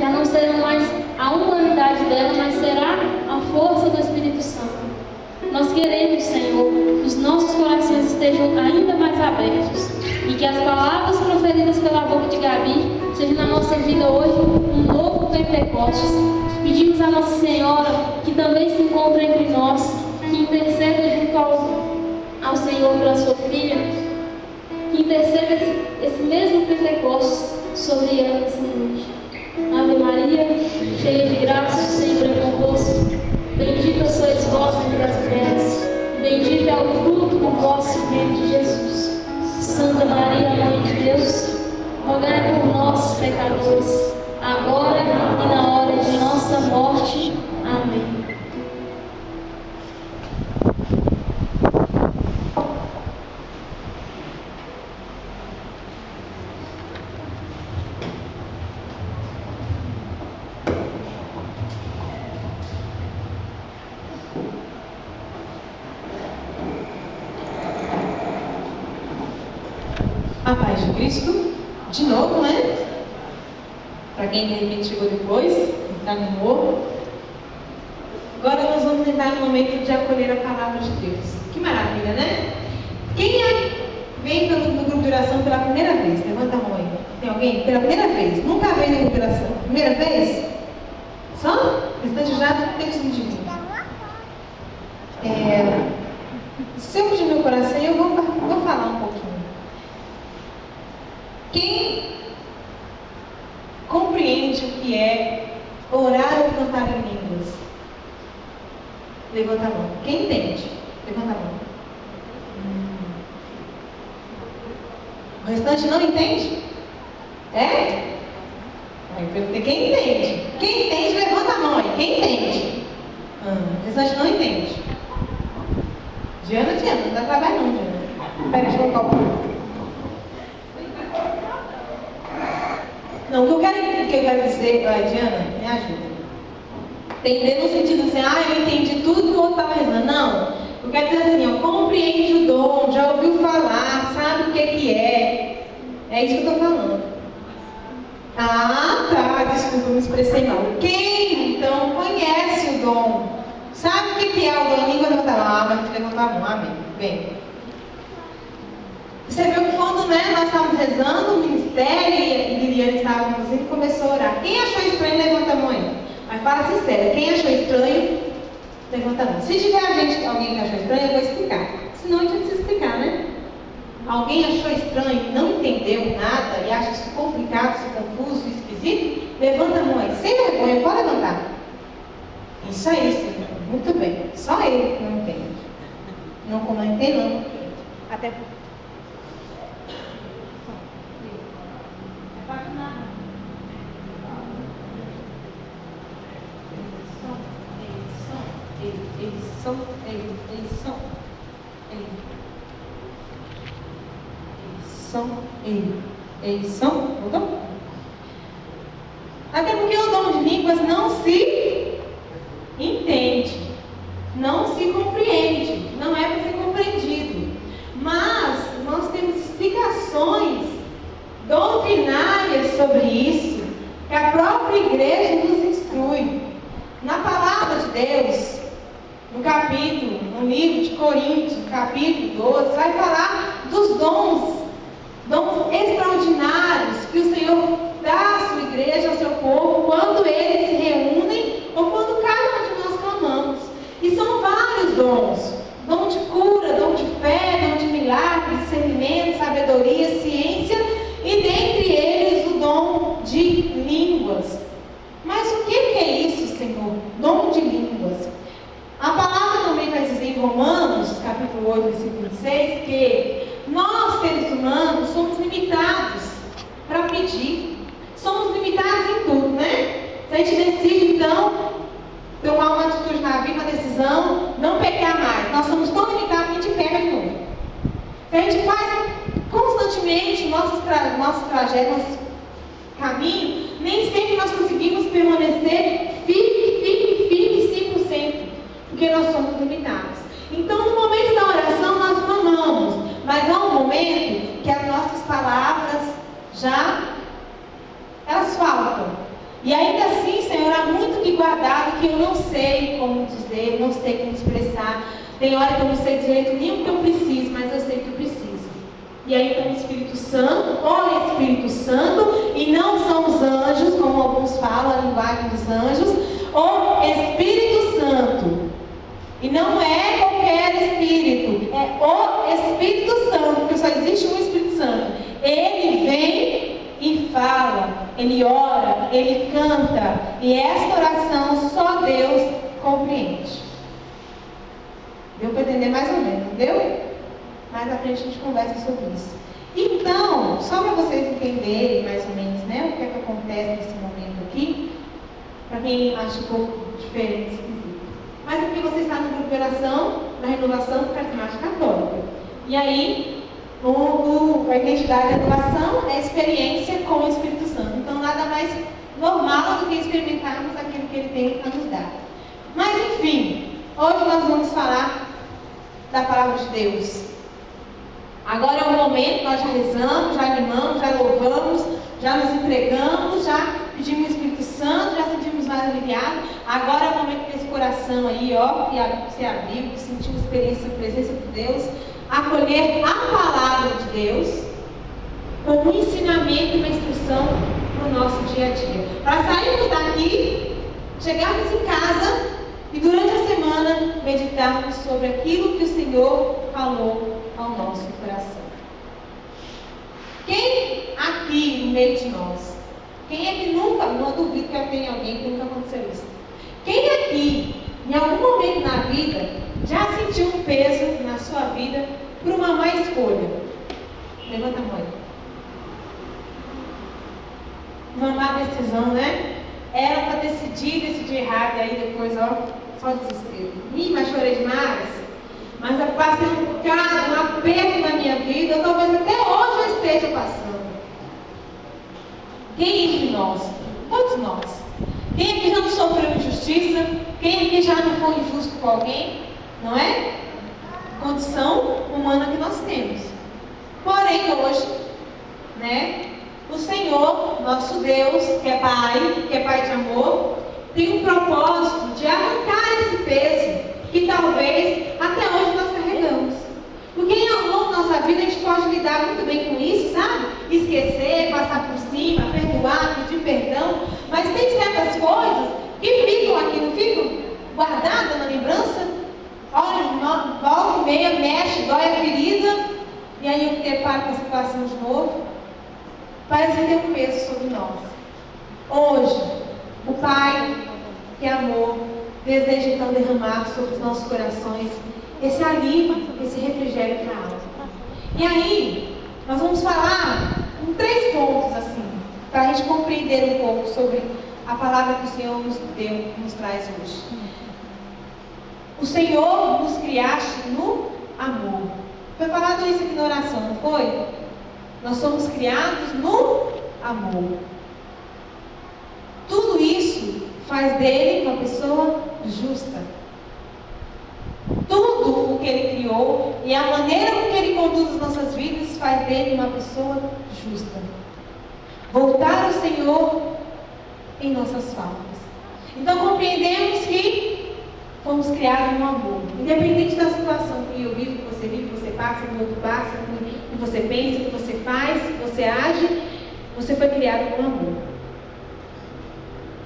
Já não será mais a humanidade dela, mas será a força do Espírito Santo. Nós queremos, Senhor, que os nossos corações estejam ainda mais abertos e que as palavras proferidas pela boca de Gabi sejam na nossa vida hoje um novo Pentecostes. Pedimos a Nossa Senhora que também se encontre entre nós, que interceda junto ao Senhor pela sua filha, que interceda esse mesmo Pentecostes sobre ela nessa noite. Ave Maria, cheia de graça, o Senhor é convosco. Bendita sois vós entre as mulheres, bendito é o fruto do vosso ventre, Jesus. Santa Maria, Mãe de Deus, rogai por nós, pecadores, agora e na hora de nossa morte. Amém. A paz de Cristo, de novo, né? Para quem de repente chegou depois, está no novo. Agora nós vamos entrar no momento de acolher a palavra de Deus. Que maravilha, né? Quem vem no grupo de oração pela primeira vez? Levanta a mão aí. Tem alguém? Pela primeira vez? Nunca veio no grupo de oração? Primeira vez? Só? O restante já tem que se dividir. Sempre de meu coração, eu vou falar um pouquinho. Quem compreende o que é orar ou cantar em línguas? Levanta a mão. Quem entende? Levanta a mão. O restante não entende? É? Aí eu perguntei quem entende. Quem entende, levanta a mão aí. Quem entende? O restante não entende. Diana, não dá trabalho não, Diana. Espera, deixa eu colocar o ponto. Não, o que eu quero dizer, Diana, me ajuda. Entender no sentido assim, eu entendi tudo que o outro estava rezando. Não, eu quero dizer assim, compreende o dom, já ouviu falar, sabe o que é. É isso que eu estou falando. Tá, desculpa, eu me expressei mal. Quem, então, conhece o dom, sabe o que é o dom? Língua levantar a mão, levantar a mão, amém. Bem. Você viu que quando nós estávamos rezando, o ministério e Liliane estava conduzindo e começou a orar. Quem achou estranho, levanta a mão aí. Mas fala sincero, quem achou estranho, levanta a mão. Se tiver alguém que achou estranho, eu vou explicar. Senão a gente precisa explicar, né? Alguém achou estranho, não entendeu nada e acha isso complicado, isso confuso, esquisito? Levanta a mão aí. Sem vergonha, pode levantar. Isso aí, Senhor. Muito bem. Só ele que não entende. Não como não entende, não. Até porque. Som, mudou? Até porque o dom de línguas não se entende, não se compreende, não é para ser compreendido. Mas nós temos explicações doutrinárias sobre isso, que a própria igreja nos instrui. Na palavra de Deus, no livro de Coríntios, capítulo 12, vai falar dos dons extraordinários que o Senhor dá à sua igreja, ao seu povo, quando eles se reúnem ou quando cada um de nós clamamos. E são vários dons: dom de cura, dom de fé, dom de milagre, discernimento, sabedoria, ciência, e dentre eles o dom de línguas. Mas o que é isso, Senhor? Dom de línguas. A palavra também vai dizer em Romanos, capítulo 8, versículo 6, que nós, seres humanos, somos limitados para pedir. Somos limitados em tudo, né? Se a gente decide, então, tomar uma atitude na vida, uma decisão, não pecar mais. Nós somos tão limitados que a gente peca de novo. Se a gente faz constantemente nosso trajeto, nosso caminho, nem sempre nós conseguimos permanecer firme 100%, porque nós somos limitados. Então, no momento da oração, nós clamamos, mas há um momento que as nossas palavras elas faltam. E ainda aqui guardado que eu não sei como dizer, não sei como expressar. Tem hora que eu não sei de jeito nenhum que eu preciso, mas eu sei que eu preciso. E aí então o Espírito Santo, ou Espírito Santo, e não são os anjos, como alguns falam, a linguagem dos anjos, ou Espírito Santo. E não é qualquer Espírito, é o Espírito Santo, porque só existe um Espírito Santo. Ele vem e fala, ele ora, ele canta, e essa oração só Deus compreende. Deu para entender mais ou menos, entendeu? Mais à frente a gente conversa sobre isso. Então, só para vocês entenderem mais ou menos, né, o que é que acontece nesse momento aqui, para quem acha um pouco diferente, mas aqui você está no grupo de oração, na renovação carismática católica. E aí, a identidade da renovação é a experiência com o Espírito Santo. Então, nada mais normal do que experimentarmos aquilo que ele tem para nos dar. Mas, enfim, hoje nós vamos falar da palavra de Deus. Agora é o momento, nós já rezamos, já animamos, já louvamos, já nos entregamos, já pedimos o Espírito Santo, já sentimos mais aliviados. Agora é o momento desse coração aí, ó, que se abriu, que sentiu experiência, a presença de Deus, acolher a palavra de Deus como um ensinamento e uma instrução para o nosso dia a dia. Para sairmos daqui, chegarmos em casa e durante a semana meditarmos sobre aquilo que o Senhor falou ao nosso coração. Quem aqui no meio de nós, quem é que nunca, não duvido que tenha alguém que nunca aconteceu isso, quem aqui, em algum momento na vida, já sentiu um peso na sua vida por uma má escolha? Levanta a mão. Uma má decisão, né? Era para decidir errado, e aí depois, ó, só desespero. Ih, mas chorei demais. Mas eu passei um bocado, um aperto na minha vida, talvez até hoje eu esteja passando. Quem entre nós? Todos nós. Quem aqui já não sofreu injustiça? Quem aqui já não foi injusto com alguém? Não é? Condição humana que nós temos. Porém, hoje, né, o Senhor, nosso Deus, que é Pai de amor, tem um propósito de arrancar esse peso que talvez até hoje nós carregamos. Porque ao longo da nossa vida a gente pode lidar muito bem com isso, sabe? Esquecer, passar por cima, perdoar, pedir perdão. Mas tem certas coisas que ficam aqui, não ficam guardadas na lembrança? Olha, volta e meia, mexe, dói a ferida, e aí eu me deparo com a situação de novo. Parece ter um peso sobre nós. Hoje, o Pai, que é amor, deseja então derramar sobre os nossos corações esse alívio, esse refrigério para a alma. E aí, nós vamos falar em 3 pontos assim, para a gente compreender um pouco sobre a palavra que o Senhor nos deu, nos traz hoje. O Senhor nos criaste no amor. Foi falado isso aqui na oração, não foi? Nós somos criados no amor. Tudo isso faz dele uma pessoa justa. Tudo o que ele criou e a maneira com que ele conduz as nossas vidas faz dele uma pessoa justa. Voltar ao Senhor em nossas faltas. Então compreendemos que fomos criados no amor. Independente da situação que eu vivo, que você vive, que você passa, que o outro passa, que você pensa, que você faz, que você age, você foi criado com amor.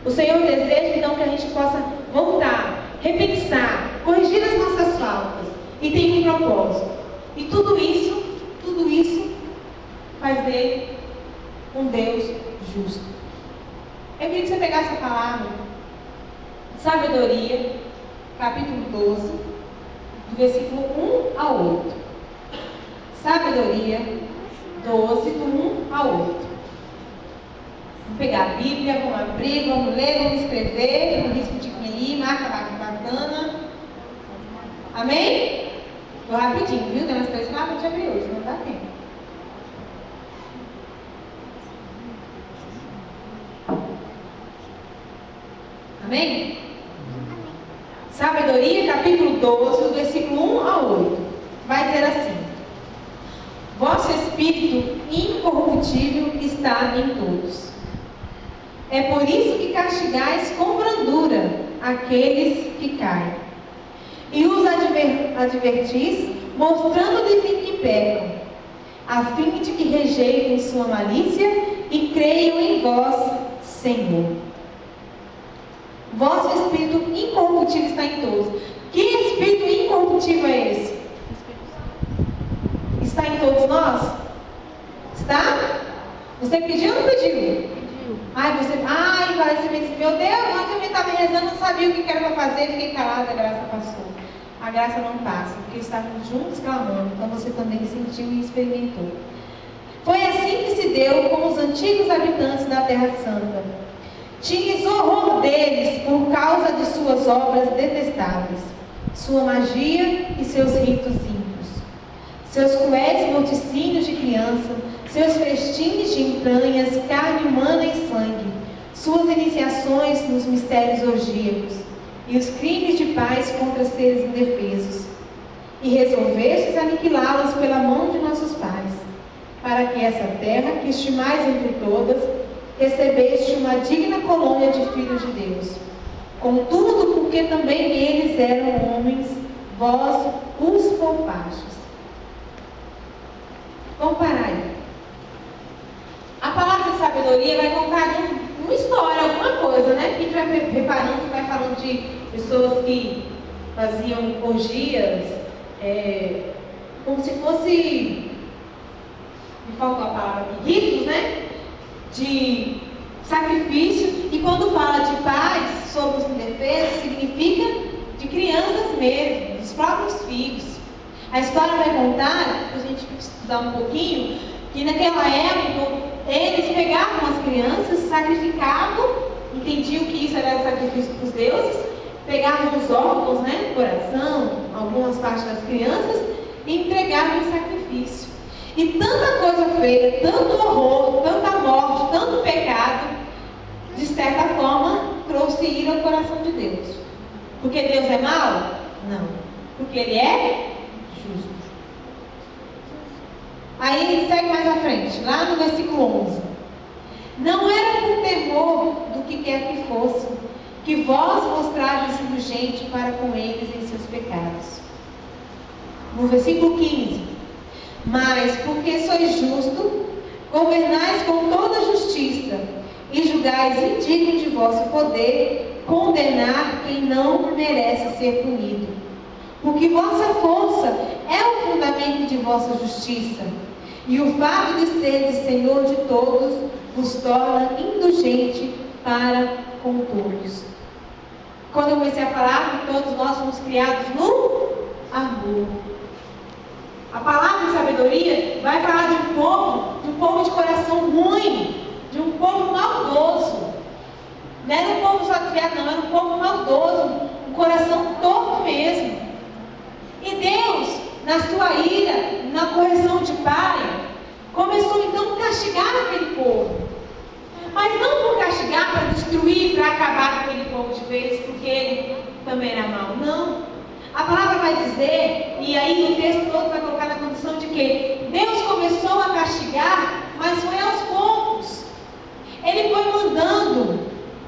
O Senhor deseja então que a gente possa voltar, repensar, corrigir as nossas faltas. E tem um propósito. E tudo isso faz dele um Deus justo. Eu queria que você pegasse a palavra Sabedoria, capítulo 12, do versículo 1 ao 8. Sabedoria 12, do 1 ao 8. Vamos pegar a Bíblia, vamos abrir, vamos ler, vamos escrever, vamos risco de aí, marca bacana. Amém? Vou rapidinho, viu? Tem umas 3 mapas de abrir hoje, não dá tempo. Amém? Sabedoria, capítulo 12, do versículo 1 ao 8. Vai dizer assim: vosso espírito incorruptível está em todos. É por isso que castigais com brandura aqueles que caem. E os advertis, mostrando-lhes em que pecam, a fim de que rejeitem sua malícia e creiam em vós, Senhor. Vosso espírito incorruptível está em todos. Que espírito incorruptível é esse? Está em todos nós? Está? Você pediu ou não pediu? Pediu. Parece que disse, meu Deus, ontem eu estava rezando, não sabia o que era para fazer, fiquei calada, a graça passou. A graça não passa, porque estávamos juntos clamando, então você também sentiu e experimentou. Foi assim que se deu com os antigos habitantes da Terra Santa. Tinhas horror deles por causa de suas obras detestáveis, sua magia e seus ritos ímpios, seus cruéis morticínios de criança, seus festins de entranhas, carne humana e sangue, suas iniciações nos mistérios orgíacos e os crimes de paz contra seres indefesos. E resolvestes aniquilá-los pela mão de nossos pais, para que essa terra, que estimais entre todas, recebeste uma digna colônia de filhos de Deus. Contudo, porque também eles eram homens, vós os poupastes. Vamos parar aí. A palavra de sabedoria vai contar uma história, alguma coisa, né? Que a gente vai reparando, vai falando de pessoas que faziam orgias, como se fosse, me faltou a palavra aqui, ritos, né? De sacrifício. E quando fala de paz sobre os indefesos, significa de crianças mesmo, dos próprios filhos. A história vai contar, para a gente estudar um pouquinho, que naquela época eles pegavam as crianças, sacrificavam, entendiam que isso era sacrifício para os deuses, pegavam os órgãos, né, coração, algumas partes das crianças, e entregavam em sacrifício. E tanta coisa feia, tanto horror, tanta morte, tanto pecado, de certa forma, trouxe ira ao coração de Deus. Porque Deus é mau? Não. Porque Ele é justo. Aí ele segue mais à frente, lá no versículo 11. Não era por temor do que quer que fosse, que vós mostrastes indulgente para com eles em seus pecados. No versículo 15. Mas porque sois justo, governais com toda justiça, e julgais indigno de vosso poder condenar quem não merece ser punido. Porque vossa força é o fundamento de vossa justiça, e o fato de seres Senhor de todos vos torna indulgente para com todos. Quando eu comecei a falar que todos nós somos criados no amor. A palavra de sabedoria vai falar de um povo de coração ruim, de um povo maldoso. Não era um povo só criado, não, era um povo maldoso, um coração torto mesmo. E Deus, na sua ira, na correção de pai, começou então a castigar aquele povo. Mas não por castigar para destruir, para acabar com aquele povo de vez, porque ele também era mau. Não. A palavra vai dizer, e aí o texto todo vai colocar na condição de que Deus começou a castigar, mas foi aos poucos. Ele foi mandando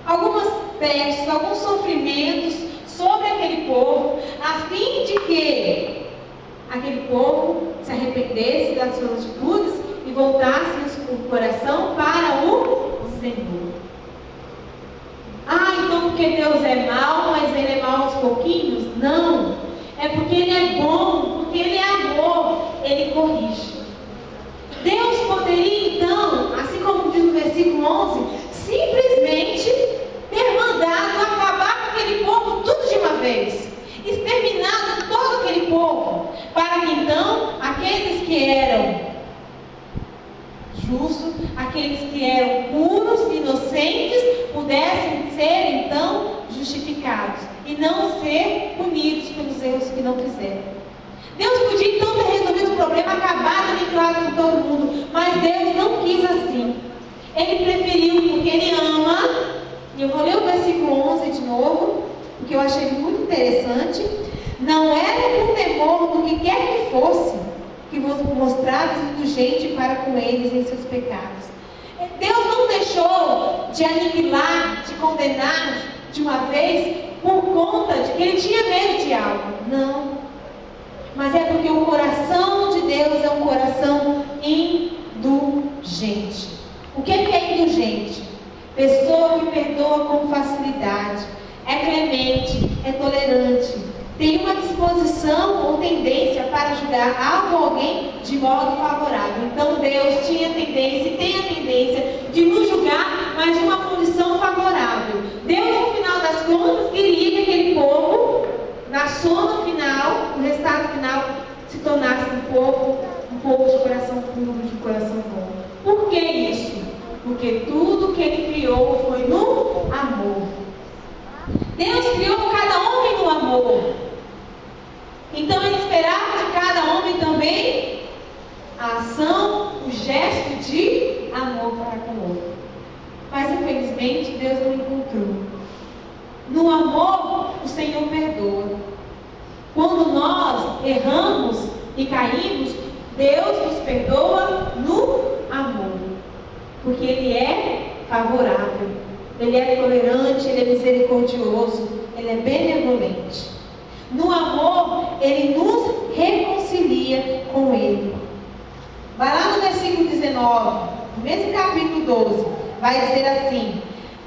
algumas pestes, alguns sofrimentos sobre aquele povo, a fim de que aquele povo se arrependesse das suas atitudes e voltasse o coração para o Senhor. Então porque Deus é mau, mas Ele é mau aos pouquinhos? Não. É porque Ele é bom, porque Ele é amor, Ele corrige. Deus poderia então, assim como diz no versículo 11, simplesmente ter mandado acabar com aquele povo tudo de uma vez, exterminado todo aquele povo, para que então aqueles que eram justos, aqueles que eram puros, inocentes, pudessem ser então justificados e não ser punidos pelos erros que não fizeram. Deus podia então ter resolvido o problema, acabado aniquilado com todo mundo, mas Deus não quis assim. Ele preferiu, porque Ele ama, e eu vou ler o versículo 11 de novo, porque eu achei muito interessante. Não era por temor do que quer que fosse, que vos mostrastes indulgente para com eles em seus pecados. Deus não deixou deixou de aniquilar, de condenar de uma vez por conta de que ele tinha medo de algo. Não. Mas é porque o coração de Deus é um coração indulgente. O que é indulgente? Pessoa que perdoa com facilidade, é clemente, é tolerante, tem uma disposição ou tendência para julgar algo ou alguém de modo favorável. Então Deus tinha tendência e tem a tendência de nos julgar, mas de uma condição favorável. Deus, no final das contas, queria que aquele povo, na soma final, no resultado final, se tornasse um povo de coração puro, de coração bom. Por que isso? Porque tudo que Ele criou foi no amor. Deus criou cada homem no amor. Então Ele esperava de cada homem também a ação, o gesto de amor para com o outro. Mas infelizmente Deus não encontrou. No amor, o Senhor perdoa. Quando nós erramos e caímos, Deus nos perdoa no amor. Porque Ele é favorável, Ele é tolerante, Ele é misericordioso, Ele é benevolente. No amor, Ele nos reconcilia com Ele. Vai lá no versículo 19, no mesmo capítulo 12, vai dizer assim: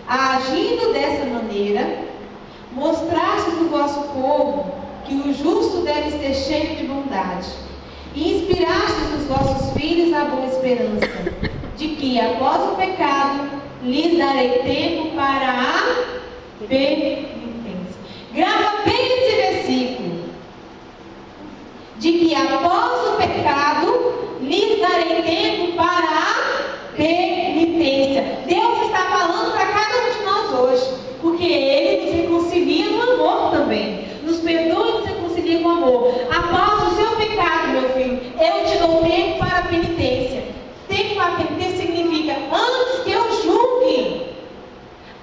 agindo dessa maneira, mostrastes o vosso povo que o justo deve ser cheio de bondade, e inspirastes os vossos filhos a boa esperança, de que após o pecado lhes darei tempo para a penitência. Grava bem esse versículo. De que após o pecado lhes darei tempo para a penitência. Deus está falando para cada um de nós hoje, porque Ele nos reconcilia no amor também. Nos perdoa e nos reconcilia com amor. Após o seu pecado, meu filho, eu te dou tempo para a penitência. Tempo para a penitência significa antes que eu julgue,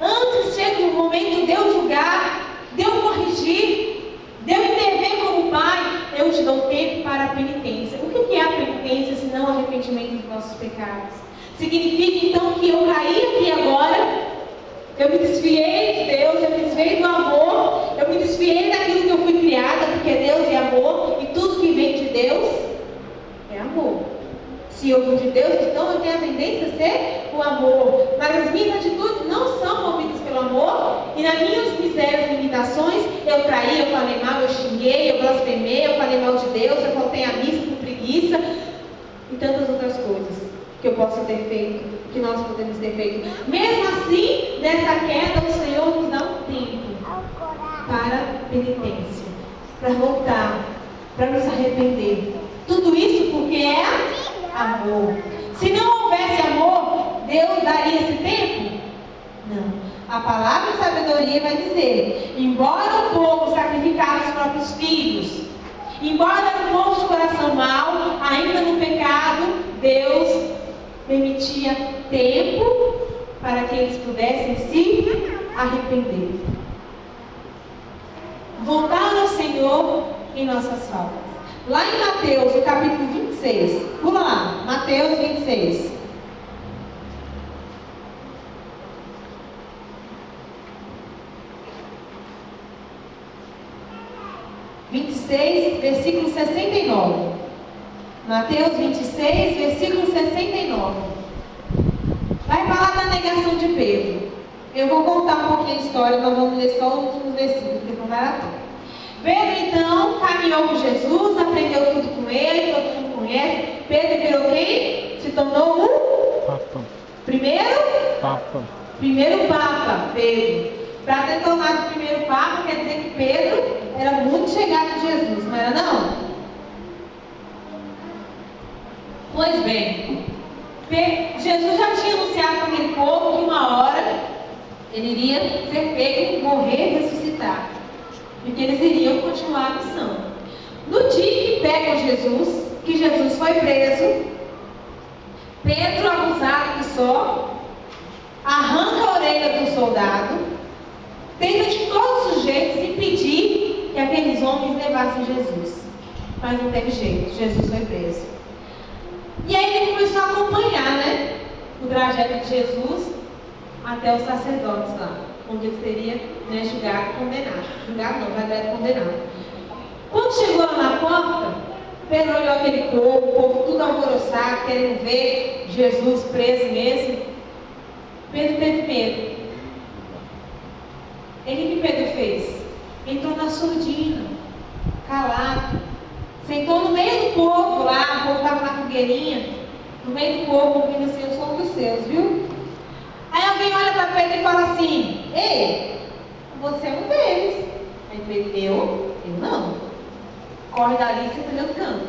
antes que chegue o momento de eu julgar, de eu corrigir, de eu intervir como pai, eu te dou tempo para a penitência. O que é a penitência se não arrependimento dos nossos pecados? Significa então que eu caí aqui agora, eu me desfiei de Deus, eu me desfiei do amor, eu me desfiei daquilo que eu fui criada, porque Deus é amor, e tudo que vem de Deus é amor. Se eu vim de Deus, então eu tenho a tendência a ser o amor. Mas as minhas atitudes não são movidas pelo amor. E nas minhas misérias e limitações, eu traí, eu falei mal, eu xinguei, eu blasfemei, eu falei mal de Deus, eu faltei a missa com preguiça. E tantas outras coisas que eu posso ter feito, que nós podemos ter feito. Mesmo assim, nessa queda, o Senhor nos dá um tempo para penitência, para voltar, para nos arrepender. Tudo isso porque é amor. Se não houvesse amor, Deus daria esse tempo? Não. A palavra de sabedoria vai dizer: embora o povo sacrificava os próprios filhos, embora era um povo de coração mau, ainda no pecado, Deus permitia tempo para que eles pudessem se arrepender. Voltar ao Senhor em nossas faltas. Lá em Mateus, no capítulo 26, pula lá, Mateus 26. Versículo 69. Mateus 26, versículo 69. Vai falar da negação de Pedro. Eu vou contar um pouquinho a história, nós vamos ler só os últimos versículos, porque não vai dar tempo. Pedro então caminhou com Jesus, aprendeu tudo com ele, todo mundo conhece. Pedro virou quem? Se tornou o Papa. Primeiro Papa, Pedro. Para ter tornado o primeiro Papa, quer dizer que Pedro era muito chegado a Jesus, não era não? Pois bem, Jesus já tinha anunciado para aquele povo que uma hora ele iria ser pego, morrer e ressuscitar. E que eles iriam continuar a missão. No dia que pegam Jesus, que Jesus foi preso, Pedro, abusado que só, arranca a orelha do soldado, tenta de todos os jeitos impedir que aqueles homens levassem Jesus. Mas não teve jeito, Jesus foi preso. E aí ele começou a acompanhar, o trajeto de Jesus, até os sacerdotes lá, onde ele seria, né, julgado e condenado. Julgado não, mas era condenado. Quando chegou lá na porta, Pedro olhou aquele povo, o povo tudo alvoroçado, querendo ver Jesus preso mesmo. Pedro teve medo. E o que Pedro fez? Entrou na surdina, calado, sentou no meio do povo lá, o povo estava na fogueirinha, no meio do povo, ouvindo assim o som dos seus, viu? Aí alguém olha para Pedro e fala assim: ei, você é um deles. Aí Pedro: eu não. Corre dali e senta no meu canto.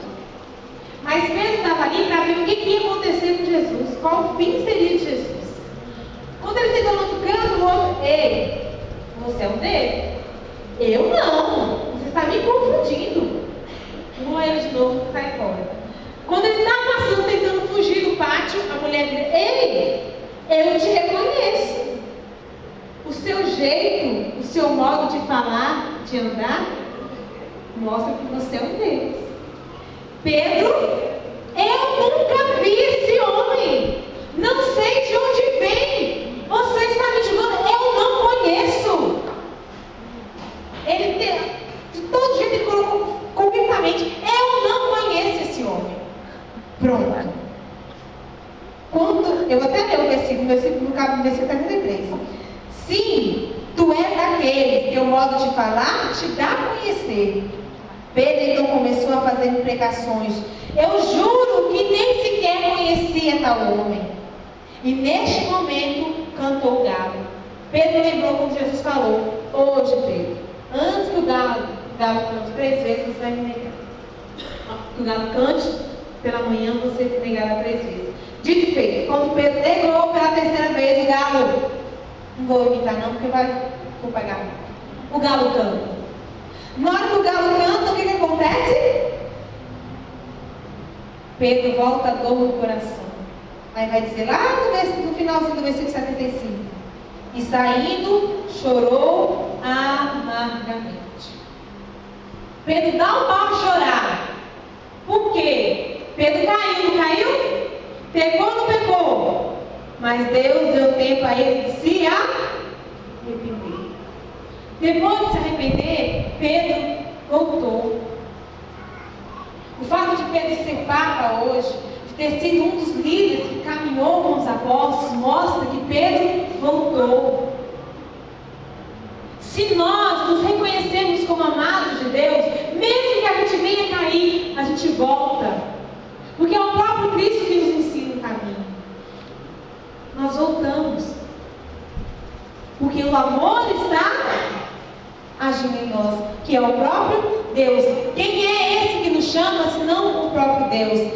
Mas Pedro estava ali para ver o que ia acontecer com Jesus, qual o fim seria de Jesus. Quando ele sentou no outro canto, o outro: ei, você é um deles? Eu não. Você está me confundindo. Vou ele de novo e sai fora. Quando ele está passando, tentando fugir do pátio, a mulher diz: ei, eu te reconheço. O seu jeito, o seu modo de falar, de andar, mostra que você é um deles. Pedro: eu nunca vi esse homem. Não sei de onde vem. Você está me julgando? Eu não conheço. Ele, de todo jeito, ele colocou convictamente: eu não conheço esse homem. Pronto. Eu vou até ler o versículo no versículo 33. Sim, tu és daqueles que o modo de falar te dá a conhecer. Pedro então começou a fazer imprecações: eu juro que nem sequer conhecia tal homem. E neste momento cantou o galo. Pedro lembrou como Jesus falou: hoje, Pedro, antes que o galo cante 3 vezes, você vai me negar. Que o galo cante pela manhã, você me negará 3 vezes. Dito e feito. Quando Pedro negou pela 3ª vez, o galo, não vou imitar não, porque vou pagar. O galo canta. Na hora que o galo canta, o que acontece? Pedro volta a dor no coração. Aí vai dizer lá no finalzinho do versículo 75: e saindo, chorou amargamente. Pedro dá um mal de chorar. Por quê? Pedro caiu, não caiu? Pecou ou não pecou? Mas Deus deu tempo a ele de se arrepender. Depois de se arrepender, Pedro voltou. O fato de Pedro ser papa hoje, de ter sido um dos líderes que caminhou com os apóstolos, mostra que Pedro voltou. Se nós nos reconhecermos como amados de Deus, mesmo que a gente venha cair, a gente volta. Porque é o próprio Cristo que nos ensina o caminho. Nós voltamos. Porque o amor está agindo em nós, que é o próprio Deus. Quem é esse que nos chama, senão o próprio Deus?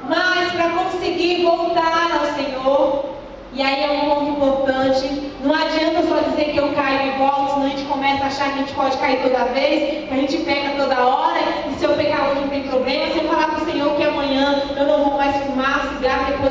Mas para conseguir voltar ao Senhor, e aí é um ponto importante, não adianta só dizer que eu caio e volto, senão a gente começa a achar que a gente pode cair toda vez, que a gente peca toda hora, e se eu pecar hoje não tem problema. Se eu falar para o Senhor que amanhã eu não vou mais fumar cigarro, depois